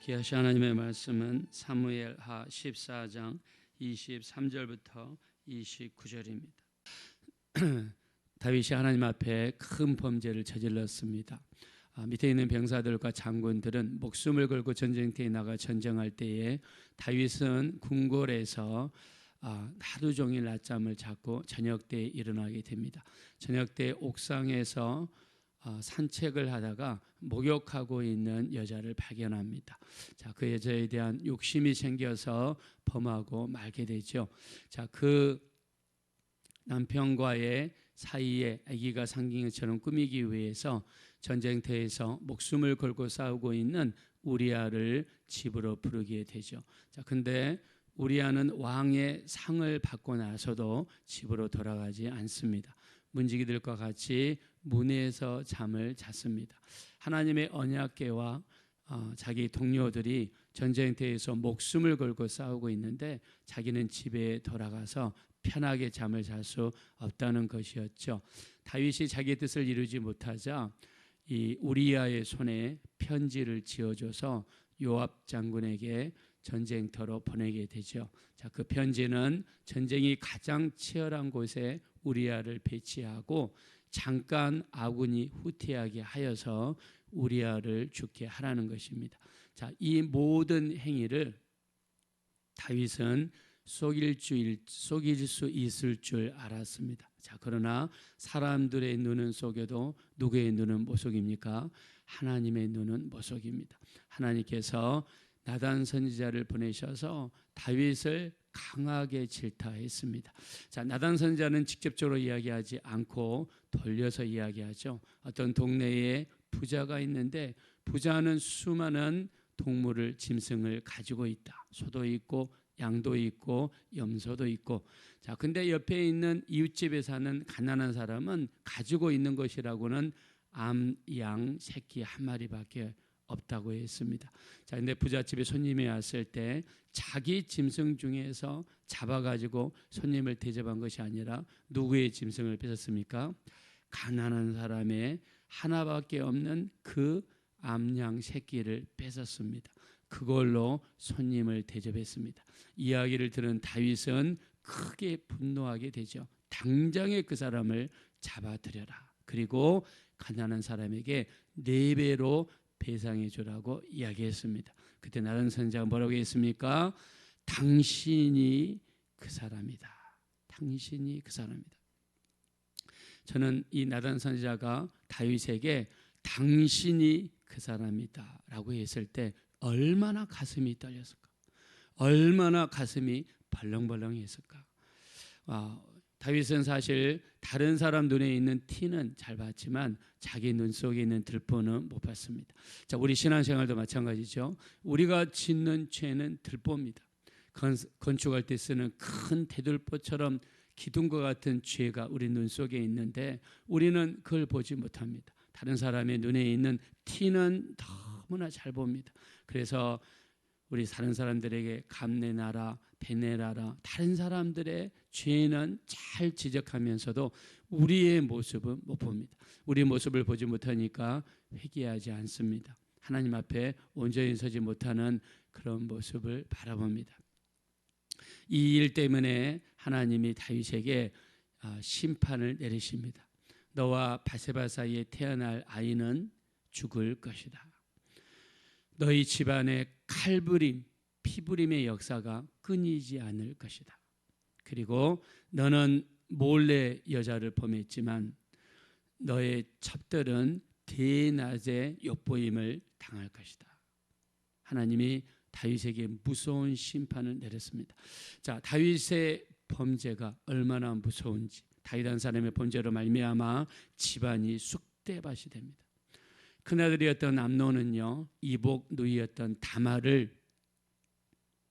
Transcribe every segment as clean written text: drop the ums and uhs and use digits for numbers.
귀하신 하나님의 말씀은 사무엘하 14장 23절부터 29절입니다. 다윗이 하나님 앞에 큰 범죄를 저질렀습니다. 밑에 있는 병사들과 장군들은 목숨을 걸고 전쟁터에 나가 전쟁할 때에 다윗은 궁궐에서 하루 종일 낮잠을 자고 저녁 때에 일어나게 됩니다. 저녁 때 옥상에서 산책을 하다가 목욕하고 있는 여자를 발견합니다. 자, 그 여자에 대한 욕심이 생겨서 범하고 말게 되죠. 자, 그 남편과의 사이에 아기가 생긴 것처럼 꾸미기 위해서 전쟁터에서 목숨을 걸고 싸우고 있는 우리아를 집으로 부르게 되죠. 자, 근데 우리아는 왕의 상을 받고 나서도 집으로 돌아가지 않습니다. 문지기들과 같이 문에서 잠을 잤습니다. 하나님의 언약궤와 자기 동료들이 전쟁터에서 목숨을 걸고 싸우고 있는데 자기는 집에 돌아가서 편하게 잠을 잘 수 없다는 것이었죠. 다윗이 자기의 뜻을 이루지 못하자 이 우리아의 손에 편지를 지어줘서 요압 장군에게 전쟁터로 보내게 되죠. 자, 그 편지는 전쟁이 가장 치열한 곳에 우리아를 배치하고 잠깐 아군이 후퇴하게 하여서 우리아를 죽게 하라는 것입니다. 자, 이 모든 행위를 다윗은 속일 수 있을 줄 알았습니다. 자, 그러나 사람들의 눈은 속여도 누구의 눈은 못 속입니까? 하나님의 눈은 못 속입니다. 하나님께서 나단 선지자를 보내셔서 다윗을 강하게 질타했습니다. 자, 나단 선지자는 직접적으로 이야기하지 않고 돌려서 이야기하죠. 어떤 동네에 부자가 있는데 부자는 수많은 동물을 짐승을 가지고 있다. 소도 있고 양도 있고 염소도 있고. 자, 근데 옆에 있는 이웃집에 사는 가난한 사람은 가지고 있는 것이라고는 암, 양, 새끼 한 마리밖에 없다고 했습니다. 자, 근데 부잣집에 손님이 왔을 때 자기 짐승 중에서 잡아가지고 손님을 대접한 것이 아니라 누구의 짐승을 뺏었습니까? 가난한 사람의 하나밖에 없는 그 암양 새끼를 뺏었습니다. 그걸로 손님을 대접했습니다. 이야기를 들은 다윗은 크게 분노하게 되죠. 당장에 그 사람을 잡아들여라. 그리고 가난한 사람에게 4배로 배상해 주라고 이야기했습니다. 그때 나단 선지자가 뭐라고 했습니까? 당신이 그 사람이다. 당신이 그 사람이다. 저는 이 나단 선지자가 다윗에게 당신이 그 사람이다 라고 했을 때 얼마나 가슴이 떨렸을까? 얼마나 가슴이 벌렁벌렁했을까? 다윗은 사실 다른 사람 눈에 있는 티는 잘 봤지만 자기 눈 속에 있는 들보는 못 봤습니다. 자, 우리 신앙생활도 마찬가지죠. 우리가 짓는 죄는 들보입니다. 건축할 때 쓰는 큰 대들보처럼 기둥과 같은 죄가 우리 눈 속에 있는데 우리는 그걸 보지 못합니다. 다른 사람의 눈에 있는 티는 너무나 잘 봅니다. 그래서 우리 다른 사람들에게 감내나라, 배내라라. 다른 사람들의 죄는 잘 지적하면서도 우리의 모습은 못 봅니다. 우리 모습을 보지 못하니까 회개하지 않습니다. 하나님 앞에 온전히 서지 못하는 그런 모습을 바라봅니다. 이 일 때문에 하나님이 다윗에게 심판을 내리십니다. 너와 바세바 사이에 태어날 아이는 죽을 것이다. 너희 집안의 칼부림, 피부림의 역사가 끊이지 않을 것이다. 그리고 너는 몰래 여자를 범했지만 너의 첩들은 대낮에 엿보임을 당할 것이다. 하나님이 다윗에게 무서운 심판을 내렸습니다. 자, 다윗의 범죄가 얼마나 무서운지, 다윗 한 사람의 범죄로 말미암아 집안이 쑥대밭이 됩니다. 큰아들이었던 암논은요, 이복 누이였던 다말을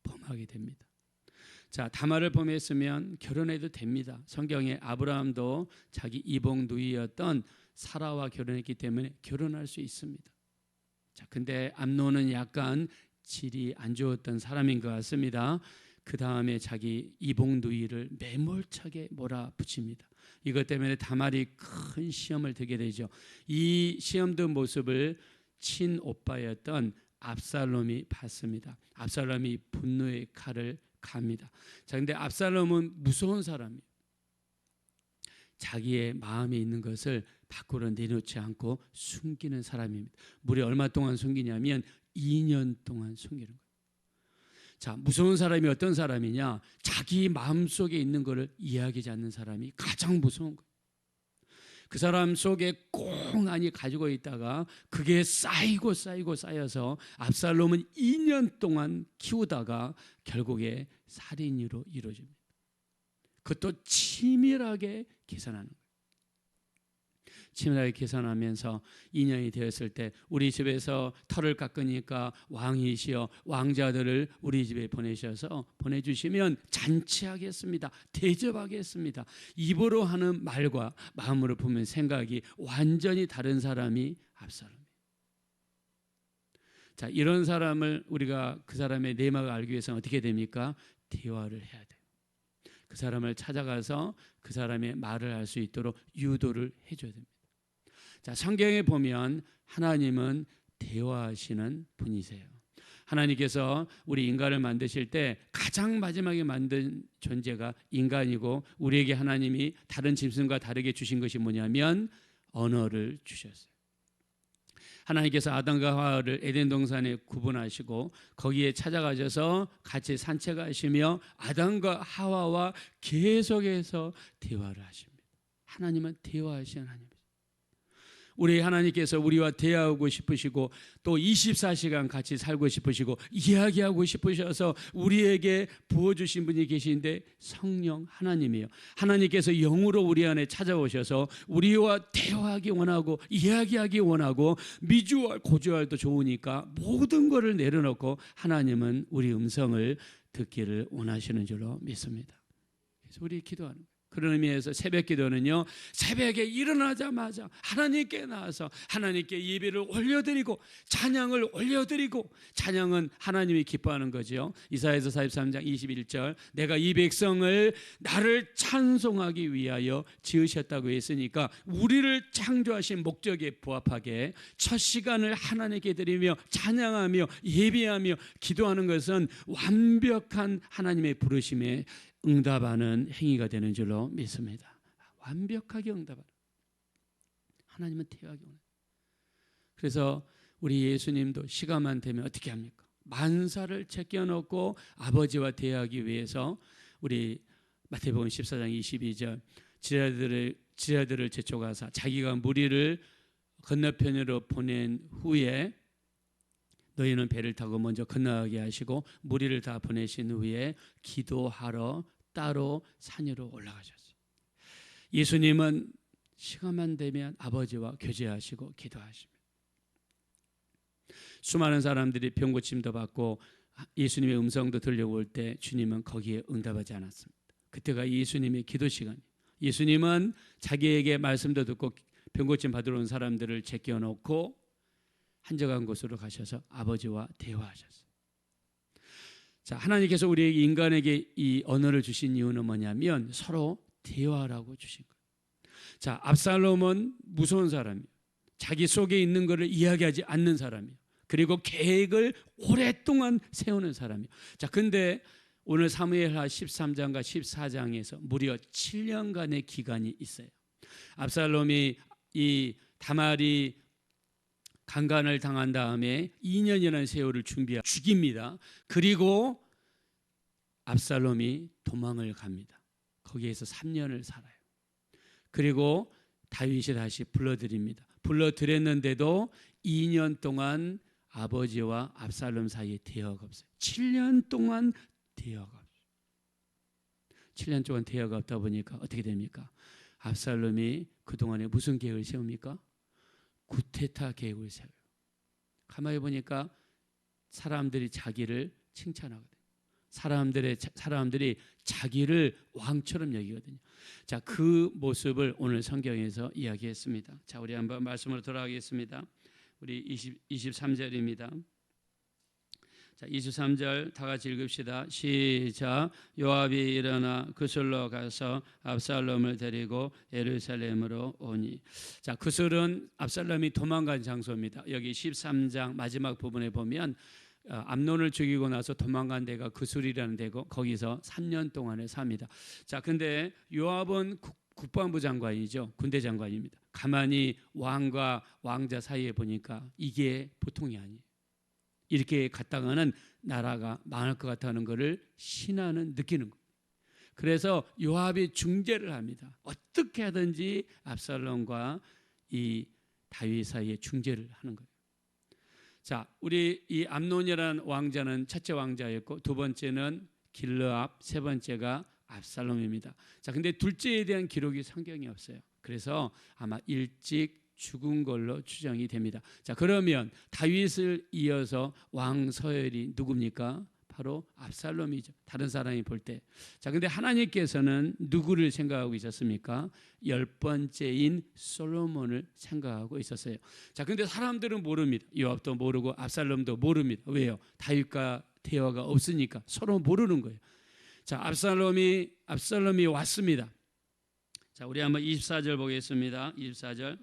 범하게 됩니다. 자, 다말을 범했으면 결혼해도 됩니다. 성경에 아브라함도 자기 이복 누이였던 사라와 결혼했기 때문에 결혼할 수 있습니다. 자, 근데 암논은 약간 질이 안 좋았던 사람인 것 같습니다. 그 다음에 자기 이복 누이를 매몰차게 몰아붙입니다. 이것 때문에 다말이 큰 시험을 들게 되죠. 이 시험 든 모습을 친오빠였던 압살롬이 받습니다. 압살롬이 분노의 칼을 갑니다. 자, 근데 압살롬은 무서운 사람이에요. 자기의 마음에 있는 것을 밖으로 내놓지 않고 숨기는 사람입니다. 무려 얼마 동안 숨기냐면 2년 동안 숨기는 거예요. 자, 무서운 사람이 어떤 사람이냐? 자기 마음속에 있는 것을 이야기하지 않는 사람이 가장 무서운 거예요. 그 사람 속에 꽁하니 가지고 있다가 그게 쌓여서 압살롬은 2년 동안 키우다가 결국에 살인으로 이루어집니다. 그것도 치밀하게 계산하는 거예요. 치밀하게 계산하면서 2년이 되었을 때 우리 집에서 털을 깎으니까 왕이시여 왕자들을 우리 집에 보내주시면 잔치하겠습니다. 대접하겠습니다. 입으로 하는 말과 마음으로 보면 생각이 완전히 다른 사람이 압살롬이에요. 자, 이런 사람을 우리가 그 사람의 내막을 알기 위해서는 어떻게 됩니까? 대화를 해야 돼요. 그 사람을 찾아가서 그 사람의 말을 할 수 있도록 유도를 해줘야 됩니다. 자, 성경에 보면 하나님은 대화하시는 분이세요. 하나님께서 우리 인간을 만드실 때 가장 마지막에 만든 존재가 인간이고 우리에게 하나님이 다른 짐승과 다르게 주신 것이 뭐냐면 언어를 주셨어요. 하나님께서 아담과 하와를 에덴 동산에 구분하시고 거기에 찾아가셔서 같이 산책하시며 아담과 하와와 계속해서 대화를 하십니다. 하나님은 대화하시는 하나님이세요. 우리 하나님께서 우리와 대화하고 싶으시고 또 24시간 같이 살고 싶으시고 이야기하고 싶으셔서 우리에게 부어주신 분이 계신데 성령 하나님이에요. 하나님께서 영으로 우리 안에 찾아오셔서 우리와 대화하기 원하고 이야기하기 원하고 미주알 고주알도 좋으니까 모든 것을 내려놓고 하나님은 우리 음성을 듣기를 원하시는 줄로 믿습니다. 그래서 우리 기도하는 거예요. 그런 의미에서 새벽 기도는요, 새벽에 일어나자마자 하나님께 나와서 하나님께 예배를 올려드리고 찬양을 올려드리고, 찬양은 하나님이 기뻐하는 거죠. 이사야서 43장 21절 내가 이 백성을 나를 찬송하기 위하여 지으셨다고 했으니까 우리를 창조하신 목적에 부합하게 첫 시간을 하나님께 드리며 찬양하며 예배하며 기도하는 것은 완벽한 하나님의 부르심에 응답하는 행위가 되는 줄로 믿습니다. 완벽하게 응답하는 하나님은 대화하기 원해요. 그래서 우리 예수님도 시간만 되면 어떻게 합니까? 만사를 제껴놓고 아버지와 대화하기 위해서 우리 마태복음 14장 22절 지라들을 제촉하사 자기가 무리를 건너편으로 보낸 후에 너희는 배를 타고 먼저 건너가게 하시고 무리를 다 보내신 후에 기도하러 따로 산 위로 올라가셨어요. 예수님은 시간만 되면 아버지와 교제하시고 기도하십니다. 수많은 사람들이 병고침도 받고 예수님의 음성도 들려올 때 주님은 거기에 응답하지 않았습니다. 그때가 예수님의 기도 시간이에요. 예수님은 자기에게 말씀도 듣고 병고침 받으러 온 사람들을 제껴놓고 한적한 곳으로 가셔서 아버지와 대화하셨어요. 자, 하나님께서 우리 인간에게 이 언어를 주신 이유는 뭐냐면 서로 대화라고 주신 거예요. 자, 압살롬은 무서운 사람이에요. 자기 속에 있는 것을 이야기하지 않는 사람이에요. 그리고 계획을 오랫동안 세우는 사람이에요. 자, 근데 오늘 사무엘하 13장과 14장에서 무려 7년간의 기간이 있어요. 압살롬이 이 다말이 강간을 당한 다음에 2년이라는 세월을 준비하고 죽입니다. 그리고 압살롬이 도망을 갑니다. 거기에서 3년을 살아요. 그리고 다윗이 다시 불러들입니다. 불러들였는데도 2년 동안 아버지와 압살롬 사이에 대화가 없어요. 7년 동안 대화가 없어요. 7년 동안 대화가 없다 보니까 어떻게 됩니까? 압살롬이 그동안에 무슨 계획을 세웁니까? 구테타 계획을 세워요. 가만히 보니까 사람들이 자기를 칭찬하거든요. 사람들이 자기를 왕처럼 여기거든요. 자, 그 모습을 오늘 성경에서 이야기했습니다. 자, 우리 한번 말씀으로 돌아가겠습니다. 우리 23절입니다. 자, 23절 다 같이 읽읍시다. 시작. 요압이 일어나 그술로 가서 압살롬을 데리고 예루살렘으로 오니. 자, 그술은 압살롬이 도망간 장소입니다. 여기 13장 마지막 부분에 보면 암논을 죽이고 나서 도망간 데가 그술이라는 데고 거기서 3년 동안에 삽니다. 자, 근데 요압은 국방부 장관이죠. 군대 장관입니다. 가만히 왕과 왕자 사이에 보니까 이게 보통이 아니에요. 이렇게 갔다가는 나라가 망할 것 같다는 것을 신하는 느끼는 거예요. 그래서 요압이 중재를 합니다. 어떻게 하든지 압살롬과 이 다윗 사이에 중재를 하는 거예요. 자, 우리 이 암논이라는 왕자는 첫째 왕자였고 두 번째는 길르압, 세 번째가 압살롬입니다. 자, 근데 둘째에 대한 기록이 성경에 없어요. 그래서 아마 일찍 죽은 걸로 추정이 됩니다. 자, 그러면 다윗을 이어서 왕 서열이 누굽니까? 바로 압살롬이죠. 다른 사람이 볼 때. 자, 근데 하나님께서는 누구를 생각하고 있었습니까? 10번째인 솔로몬을 생각하고 있었어요. 자, 근데 사람들은 모릅니다. 요압도 모르고 압살롬도 모릅니다. 왜요? 다윗과 대화가 없으니까 서로 모르는 거예요. 자, 압살롬이 왔습니다. 자, 우리 한번 24절 보겠습니다. 24절.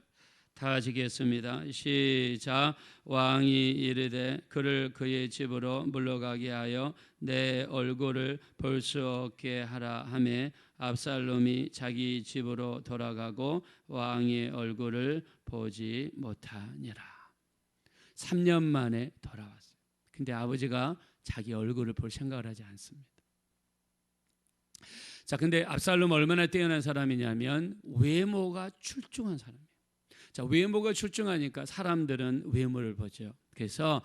다 같이 읽겠습니다. 시작. 왕이 이르되 그를 그의 집으로 물러가게 하여 내 얼굴을 볼 수 없게 하라 하매 압살롬이 자기 집으로 돌아가고 왕의 얼굴을 보지 못하니라. 3년 만에 돌아왔어요. 근데 아버지가 자기 얼굴을 볼 생각을 하지 않습니다. 자, 근데 압살롬 얼마나 뛰어난 사람이냐면 외모가 출중한 사람이에요. 자, 외모가 출중하니까 사람들은 외모를 보죠. 그래서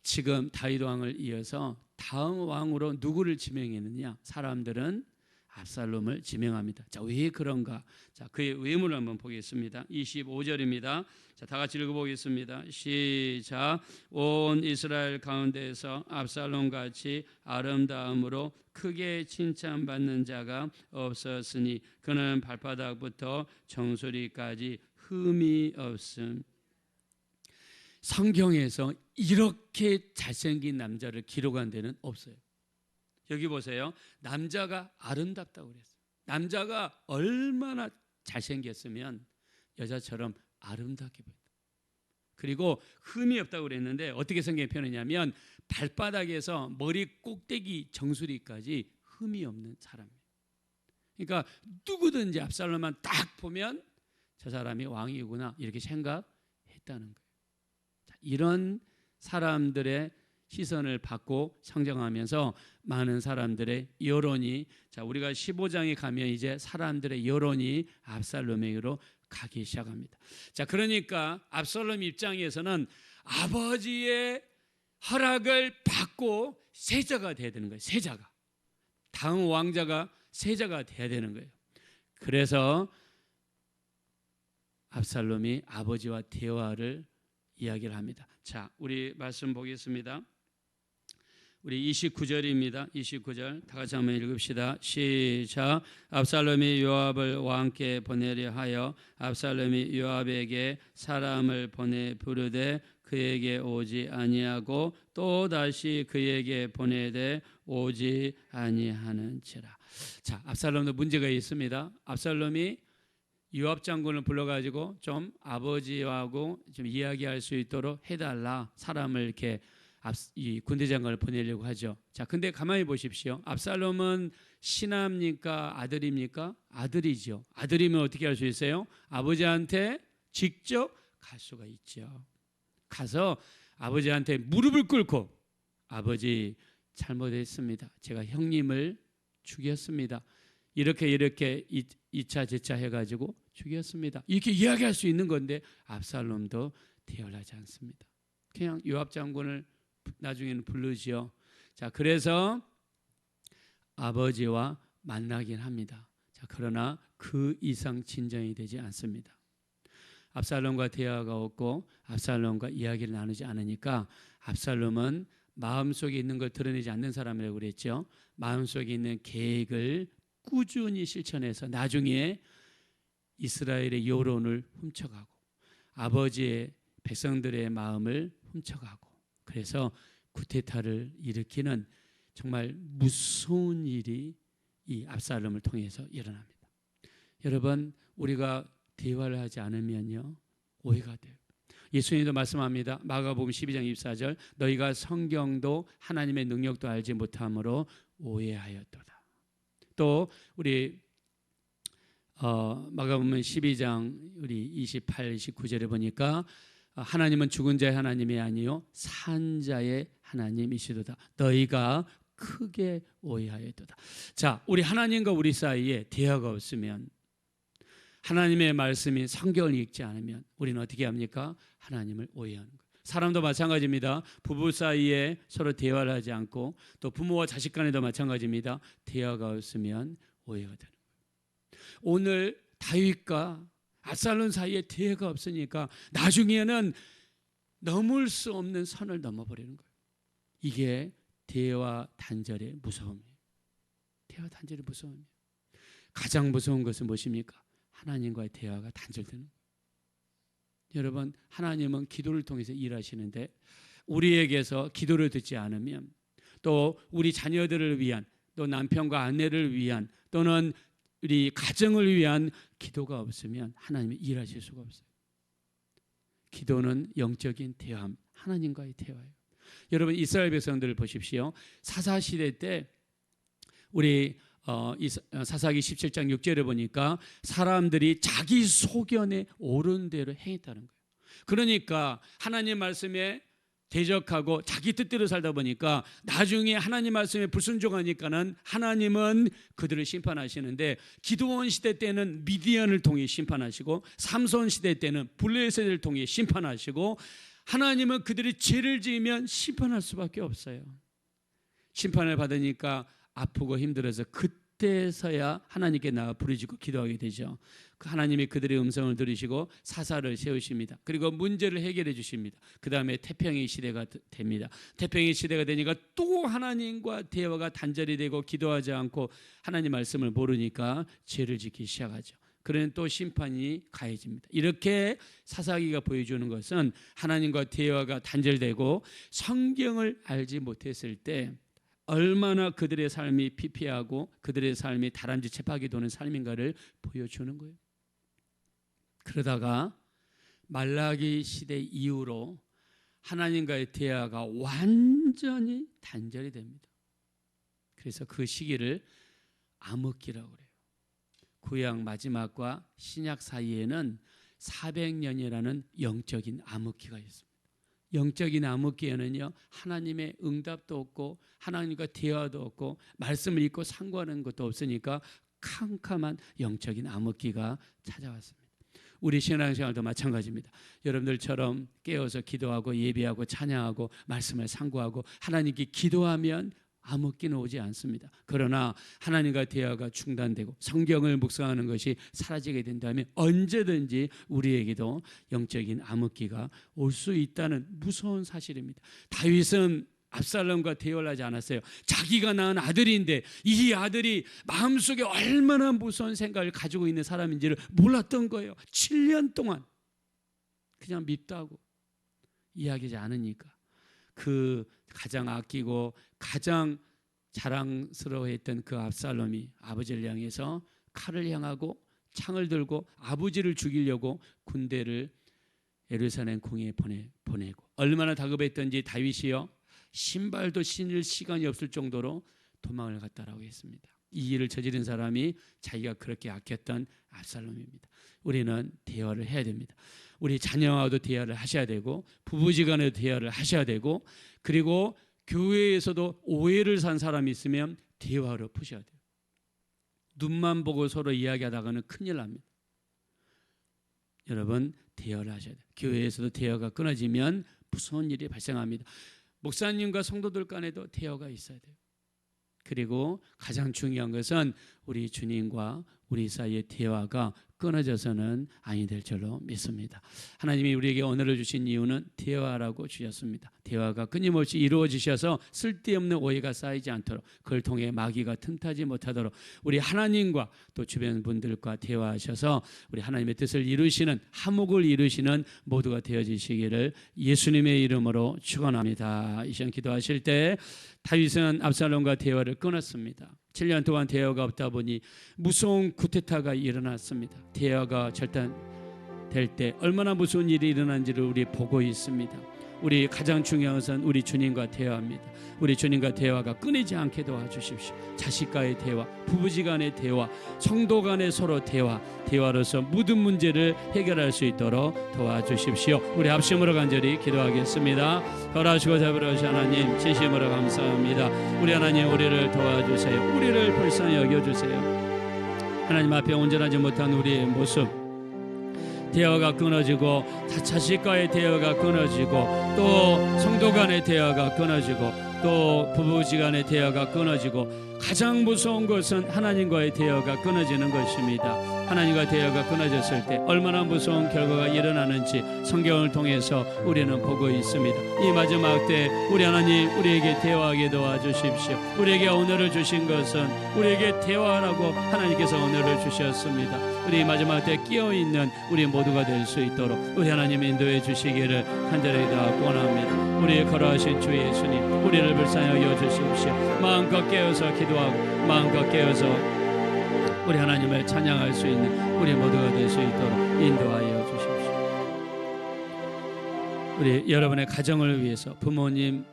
지금 다윗 왕을 이어서 다음 왕으로 누구를 지명했느냐? 사람들은 압살롬을 지명합니다. 자, 왜 그런가? 자, 그의 외모를 한번 보겠습니다. 25절입니다. 자, 다 같이 읽어보겠습니다. 시작. 온 이스라엘 가운데에서 압살롬 같이 아름다움으로 크게 칭찬받는 자가 없었으니 그는 발바닥부터 정수리까지 흠이 없음. 성경에서 이렇게 잘생긴 남자를 기록한 데는 없어요. 여기 보세요. 남자가 아름답다고 그랬어요. 남자가 얼마나 잘생겼으면 여자처럼 아름답게 보인다. 그리고 흠이 없다고 그랬는데 어떻게 성경에 표현했냐면 발바닥에서 머리 꼭대기 정수리까지 흠이 없는 사람이에요. 그러니까 누구든지 압살롬만 딱 보면 저 사람이 왕이구나 이렇게 생각했다는 거예요. 자, 이런 사람들의 시선을 받고 성장하면서 많은 사람들의 여론이, 자, 우리가 15장에 가면 이제 사람들의 여론이 압살롬에게로 가기 시작합니다. 자, 그러니까 압살롬 입장에서는 아버지의 허락을 받고 세자가 돼야 되는 거예요. 세자가. 다음 왕자가 세자가 돼야 되는 거예요. 그래서 압살롬이 아버지와 대화를 이야기를 합니다. 자, 우리 말씀 보겠습니다. 우리 29절입니다. 29절 다 같이 한번 읽읍시다. 시작. 압살롬이 요압을 왕께 보내려 하여 압살롬이 요압에게 사람을 보내 부르되 그에게 오지 아니하고 또 다시 그에게 보내되 오지 아니하는지라. 자, 압살롬도 문제가 있습니다. 압살롬이 요압 장군을 불러가지고 좀 아버지하고 좀 이야기할 수 있도록 해달라, 사람을 이렇게 이 군대 장관을 보내려고 하죠. 자, 근데 가만히 보십시오. 압살롬은 신하입니까? 아들입니까? 아들이죠. 아들이면 어떻게 할 수 있어요? 아버지한테 직접 갈 수가 있죠. 가서 아버지한테 무릎을 꿇고 아버지 잘못했습니다. 제가 형님을 죽였습니다. 이렇게 2차 제차 해가지고 죽였습니다. 이렇게 이야기할 수 있는 건데 압살롬도 대열하지 않습니다. 그냥 요압 장군을 나중에는 부르지요. 자, 그래서 아버지와 만나긴 합니다. 자, 그러나 그 이상 진전이 되지 않습니다. 압살롬과 대화가 없고 압살롬과 이야기를 나누지 않으니까 압살롬은 마음속에 있는 걸 드러내지 않는 사람이라고 그랬죠. 마음속에 있는 계획을 꾸준히 실천해서 나중에 이스라엘의 여론을 훔쳐가고 아버지의 백성들의 마음을 훔쳐가고, 그래서 쿠데타를 일으키는 정말 무서운 일이 이 압살롬을 통해서 일어납니다. 여러분, 우리가 대화를 하지 않으면요 오해가 돼요. 예수님도 말씀합니다. 마가복음 12장 24절, 너희가 성경도 하나님의 능력도 알지 못함으로 오해하였도다. 또 우리 마가복음 12장 우리 28, 29절에 보니까 하나님은 죽은 자의 하나님이 아니요 산 자의 하나님이시도다. 너희가 크게 오해하였도다. 자, 우리 하나님과 우리 사이에 대화가 없으면, 하나님의 말씀이 성경을 읽지 않으면 우리는 어떻게 합니까? 하나님을 오해하는 거예요. 사람도 마찬가지입니다. 부부 사이에 서로 대화를 하지 않고, 또 부모와 자식 간에도 마찬가지입니다. 대화가 없으면 오해가 되는 거예요. 오늘 다윗과 압살롬 사이에 대화가 없으니까 나중에는 넘을 수 없는 선을 넘어버리는 거예요. 이게 대화 단절의 무서움이에요. 대화 단절의 무서움이에요. 가장 무서운 것은 무엇입니까? 하나님과의 대화가 단절되는 거예요. 여러분, 하나님은 기도를 통해서 일하시는데 우리에게서 기도를 듣지 않으면, 또 우리 자녀들을 위한, 또 남편과 아내를 위한, 또는 우리 가정을 위한 기도가 없으면 하나님이 일하실 수가 없어요. 기도는 영적인 대화, 하나님과의 대화예요. 여러분, 이스라엘 백성들을 보십시오. 사사시대 때 우리 사사기 17장 6절에 보니까 사람들이 자기 소견에 옳은 대로 행했다는 거예요. 그러니까 하나님 말씀에 대적하고 자기 뜻대로 살다 보니까 나중에 하나님 말씀에 불순종하니까는 하나님은 그들을 심판하시는데, 기드온 시대 때는 미디안을 통해 심판하시고, 삼손 시대 때는 블레셋을 통해 심판하시고, 하나님은 그들이 죄를 지으면 심판할 수밖에 없어요. 심판을 받으니까 아프고 힘들어서 그때서야 하나님께 나가 부르짖고 기도하게 되죠. 하나님이 그들의 음성을 들으시고 사사를 세우십니다. 그리고 문제를 해결해 주십니다. 그 다음에 태평의 시대가 됩니다. 태평의 시대가 되니까 또 하나님과 대화가 단절이 되고, 기도하지 않고 하나님 말씀을 모르니까 죄를 짓기 시작하죠. 그러면 또 심판이 가해집니다. 이렇게 사사기가 보여주는 것은 하나님과 대화가 단절되고 성경을 알지 못했을 때 얼마나 그들의 삶이 피폐하고 그들의 삶이 다람쥐 쳇바퀴 도는 삶인가를 보여주는 거예요. 그러다가 말라기 시대 이후로 하나님과의 대화가 완전히 단절이 됩니다. 그래서 그 시기를 암흑기라고 그래요. 구약 마지막과 신약 사이에는 400년이라는 영적인 암흑기가 있습니다. 영적인 암흑기에는요, 하나님의 응답도 없고 하나님과 대화도 없고 말씀을 읽고 상고하는 것도 없으니까 캄캄한 영적인 암흑기가 찾아왔습니다. 우리 신앙생활도 마찬가지입니다. 여러분들처럼 깨어서 기도하고 예배하고 찬양하고 말씀을 상고하고 하나님께 기도하면 암흑기는 오지 않습니다. 그러나 하나님과 대화가 중단되고 성경을 묵상하는 것이 사라지게 된다면 언제든지 우리에게도 영적인 암흑기가 올 수 있다는 무서운 사실입니다. 다윗은 압살롬과 대화를 하지 않았어요. 자기가 낳은 아들인데 이 아들이 마음속에 얼마나 무서운 생각을 가지고 있는 사람인지를 몰랐던 거예요. 7년 동안 그냥 밉다고 이야기하지 않으니까. 그 가장 아끼고 가장 자랑스러워했던 그 압살롬이 아버지를 향해서 칼을 향하고 창을 들고 아버지를 죽이려고 군대를 예루살렘 궁에 보내고, 얼마나 다급했던지 다윗이요 신발도 신을 시간이 없을 정도로 도망을 갔다라고 했습니다. 이 일을 저지른 사람이 자기가 그렇게 아꼈던 압살롬입니다. 우리는 대화를 해야 됩니다. 우리 자녀와도 대화를 하셔야 되고, 부부지간에도 대화를 하셔야 되고, 그리고 교회에서도 오해를 산 사람이 있으면 대화로 푸셔야 돼요. 눈만 보고 서로 이야기하다가는 큰일 납니다. 여러분, 대화를 하셔야 돼요. 교회에서도 대화가 끊어지면 무서운 일이 발생합니다. 목사님과 성도들 간에도 대화가 있어야 돼요. 그리고 가장 중요한 것은 우리 주님과 우리 사이의 대화가 끊어져서는 아니 될 줄로 믿습니다. 하나님이 우리에게 언어를 주신 이유는 대화라고 주셨습니다. 대화가 끊임없이 이루어지셔서 쓸데없는 오해가 쌓이지 않도록, 그걸 통해 마귀가 틈타지 못하도록 우리 하나님과 또 주변 분들과 대화하셔서 우리 하나님의 뜻을 이루시는, 화목을 이루시는 모두가 되어지시기를 예수님의 이름으로 축원합니다. 이 시간 기도하실 때 다윗은 압살롬과 대화를 끊었습니다. 7년 동안 대화가 없다 보니 무서운 쿠데타가 일어났습니다. 대화가 절단될 때 얼마나 무서운 일이 일어난지를 우리 보고 있습니다. 우리 가장 중요한 것은 우리 주님과 대화입니다. 우리 주님과 대화가 끊이지 않게 도와주십시오. 자식과의 대화, 부부지간의 대화, 성도 간의 서로 대화로서 모든 문제를 해결할 수 있도록 도와주십시오. 우리 합심으로 간절히 기도하겠습니다. 벌하시고 잡으러오신 하나님, 진심으로 감사합니다. 우리 하나님, 우리를 도와주세요. 우리를 불쌍히 여겨주세요. 하나님 앞에 온전하지 못한 우리의 모습, 대화가 끊어지고 자식과의 대화가 끊어지고 또 성도 간의 대화가 끊어지고 또 부부지간의 대화가 끊어지고 가장 무서운 것은 하나님과의 대화가 끊어지는 것입니다. 하나님과 대화가 끊어졌을 때 얼마나 무서운 결과가 일어나는지 성경을 통해서 우리는 보고 있습니다. 이 마지막 때 우리 하나님, 우리에게 대화하게 도와주십시오. 우리에게 언어를 주신 것은 우리에게 대화라고 하나님께서 언어를 주셨습니다. 우리 마지막 때 끼어있는 우리 모두가 될 수 있도록 우리 하나님 인도해 주시기를 간절히 원합니다. 우리의 걸어하신 주 예수님, 우리를 불쌍히 여겨주십시오. 마음껏 깨어서 기도하고 마음껏 깨어서 우리 하나님을 찬양할 수 있는 우리 모두가 될 수 있도록 인도하여 주십시오. 우리 여러분의 가정을 위해서, 부모님,